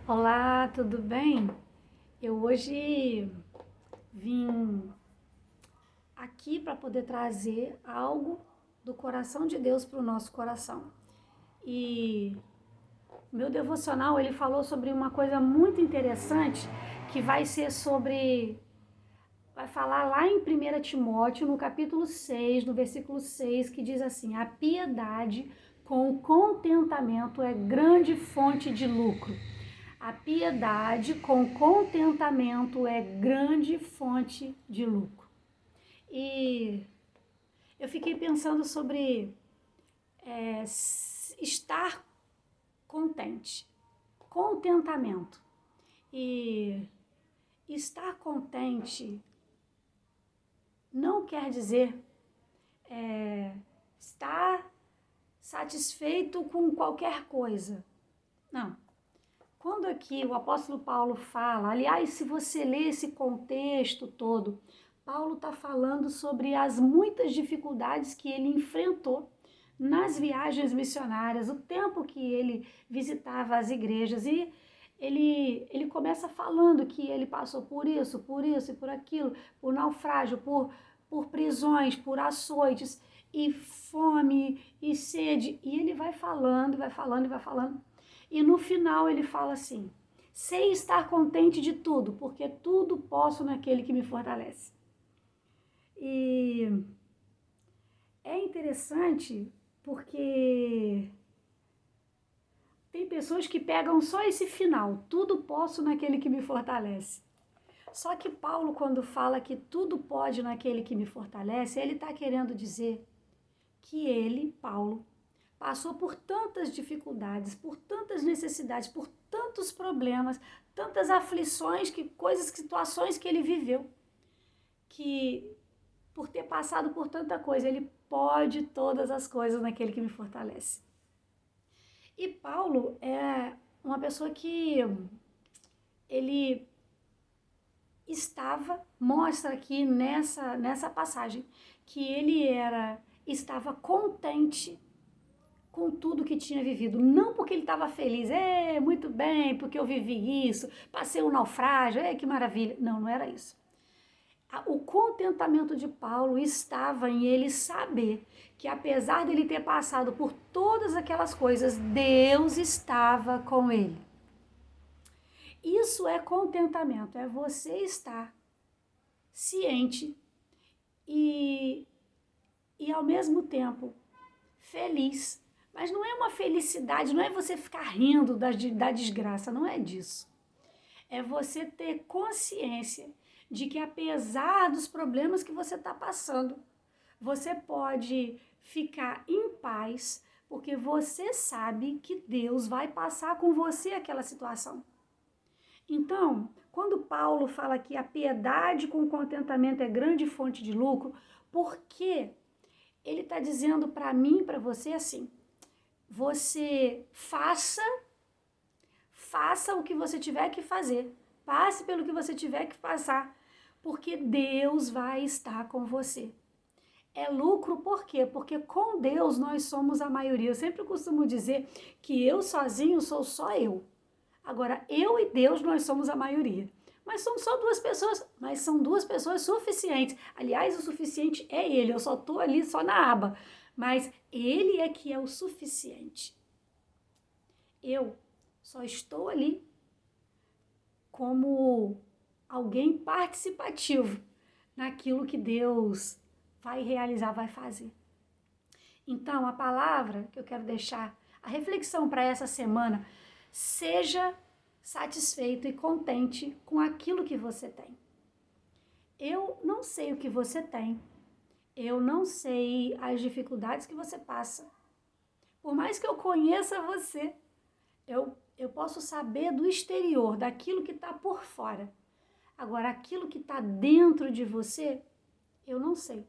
Olá, tudo bem? Eu hoje vim aqui para poder trazer algo do coração de Deus para o nosso coração. E meu devocional, ele falou sobre uma coisa muito interessante que vai falar lá em 1 Timóteo, no capítulo 6, no versículo 6, que diz assim: a piedade com o contentamento é grande fonte de lucro. A piedade com contentamento é grande fonte de lucro. E eu fiquei pensando sobre estar contente, contentamento. E estar contente não quer dizer estar satisfeito com qualquer coisa. Não. Quando aqui o apóstolo Paulo fala, aliás, se você ler esse contexto todo, Paulo está falando sobre as muitas dificuldades que ele enfrentou nas viagens missionárias, o tempo que ele visitava as igrejas, e ele começa falando que ele passou por isso e por aquilo, por naufrágio, por prisões, por açoites, e fome e sede, e ele vai falando, vai falando e vai falando. E no final ele fala assim: sei estar contente de tudo, porque tudo posso naquele que me fortalece. E é interessante porque tem pessoas que pegam só esse final: tudo posso naquele que me fortalece. Só que Paulo, quando fala que tudo pode naquele que me fortalece, ele está querendo dizer que ele, Paulo, passou por tantas dificuldades, por tantas necessidades, por tantos problemas, tantas aflições, situações que ele viveu, que por ter passado por tanta coisa, ele pode todas as coisas naquele que me fortalece. E Paulo é uma pessoa que ele mostra aqui nessa passagem, que ele estava contente com tudo que tinha vivido. Não porque ele estava feliz, muito bem, porque eu vivi isso, passei um naufrágio, que maravilha. Não, não era isso. O contentamento de Paulo estava em ele saber que, apesar dele ter passado por todas aquelas coisas, Deus estava com ele. Isso é contentamento, é você estar ciente e ao mesmo tempo feliz. Mas não é uma felicidade, não é você ficar rindo da desgraça, não é disso. É você ter consciência de que, apesar dos problemas que você está passando, você pode ficar em paz, porque você sabe que Deus vai passar com você aquela situação. Então, quando Paulo fala que a piedade com contentamento é grande fonte de lucro, por quê? Ele está dizendo para mim e para você assim: você faça o que você tiver que fazer, passe pelo que você tiver que passar, porque Deus vai estar com você. É lucro por quê? Porque com Deus nós somos a maioria. Eu sempre costumo dizer que eu sozinho sou só eu. Agora, eu e Deus nós somos a maioria. Mas somos só duas pessoas, mas são duas pessoas suficientes. Aliás, o suficiente é Ele, eu só estou ali só na aba. Mas Ele é que é o suficiente. Eu só estou ali como alguém participativo naquilo que Deus vai realizar, vai fazer. Então, a palavra que eu quero deixar, a reflexão para essa semana: seja satisfeito e contente com aquilo que você tem. Eu não sei o que você tem, eu não sei as dificuldades que você passa. Por mais que eu conheça você, eu posso saber do exterior, daquilo que está por fora. Agora, aquilo que está dentro de você, eu não sei.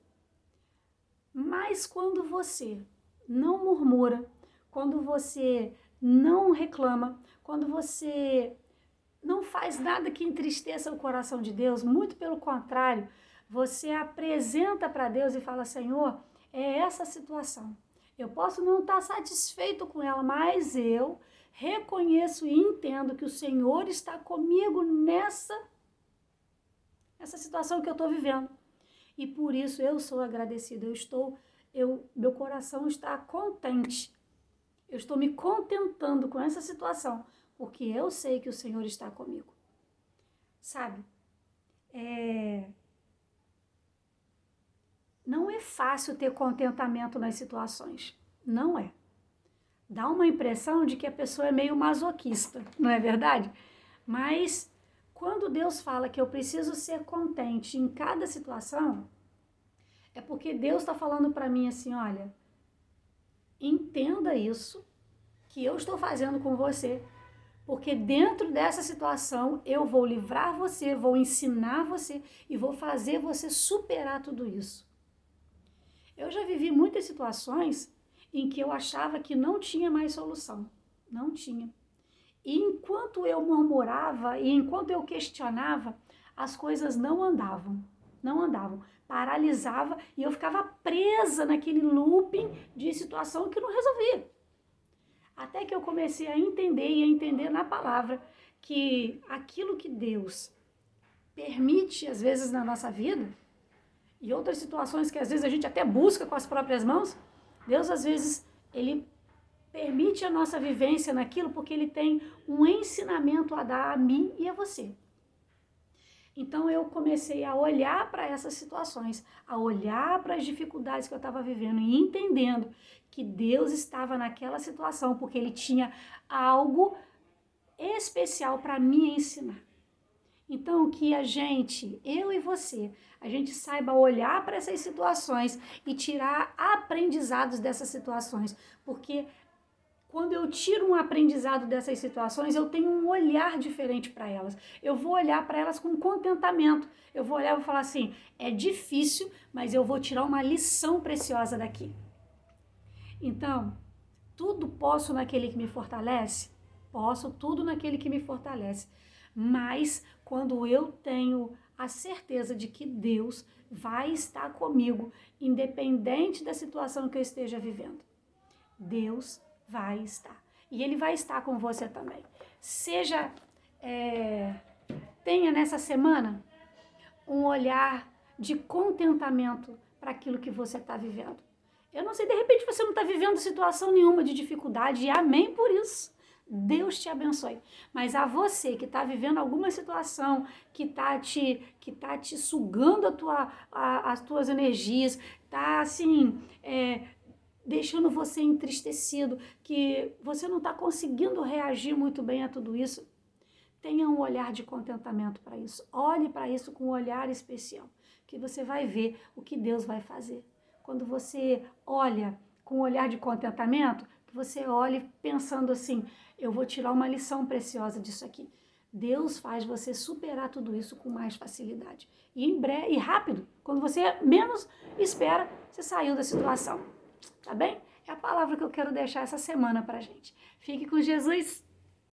Mas quando você não murmura, quando você não reclama, quando você não faz nada que entristeça o coração de Deus, muito pelo contrário, você apresenta para Deus e fala: Senhor, é essa a situação. Eu posso não estar satisfeito com ela, mas eu reconheço e entendo que o Senhor está comigo nessa situação que eu estou vivendo. E por isso eu sou agradecida, meu coração está contente. Eu estou me contentando com essa situação, porque eu sei que o Senhor está comigo. Sabe? Não é fácil ter contentamento nas situações. Não é. Dá uma impressão de que a pessoa é meio masoquista, não é verdade? Mas quando Deus fala que eu preciso ser contente em cada situação, é porque Deus está falando para mim assim, olha, entenda isso que eu estou fazendo com você, porque dentro dessa situação eu vou livrar você, vou ensinar você e vou fazer você superar tudo isso. Eu já vivi muitas situações em que eu achava que não tinha mais solução. Não tinha. E enquanto eu murmurava e enquanto eu questionava, as coisas não andavam. Não andavam. Paralisava e eu ficava presa naquele looping de situação que não resolvia. Até que eu comecei a entender na palavra que aquilo que Deus permite às vezes na nossa vida, e outras situações que às vezes a gente até busca com as próprias mãos, Deus às vezes, Ele permite a nossa vivência naquilo porque Ele tem um ensinamento a dar a mim e a você. Então eu comecei a olhar para essas situações, a olhar para as dificuldades que eu estava vivendo e entendendo que Deus estava naquela situação porque Ele tinha algo especial para me ensinar. Então, que a gente, eu e você, a gente saiba olhar para essas situações e tirar aprendizados dessas situações. Porque quando eu tiro um aprendizado dessas situações, eu tenho um olhar diferente para elas. Eu vou olhar para elas com contentamento. Eu vou olhar e vou falar assim, é difícil, mas eu vou tirar uma lição preciosa daqui. Então, tudo posso naquele que me fortalece? Posso tudo naquele que me fortalece. Mas quando eu tenho a certeza de que Deus vai estar comigo, independente da situação que eu esteja vivendo. Deus vai estar. E Ele vai estar com você também. Tenha nessa semana um olhar de contentamento para aquilo que você está vivendo. Eu não sei, de repente você não está vivendo situação nenhuma de dificuldade, e amém por isso. Deus te abençoe. Mas a você que está vivendo alguma situação que está te sugando as tuas energias, está assim, deixando você entristecido, que você não está conseguindo reagir muito bem a tudo isso, tenha um olhar de contentamento para isso. Olhe para isso com um olhar especial, que você vai ver o que Deus vai fazer. Quando você olha com um olhar de contentamento, que você olhe pensando assim, eu vou tirar uma lição preciosa disso aqui. Deus faz você superar tudo isso com mais facilidade. E em breve, e rápido, quando você menos espera, você saiu da situação. Tá bem? É a palavra que eu quero deixar essa semana pra gente. Fique com Jesus.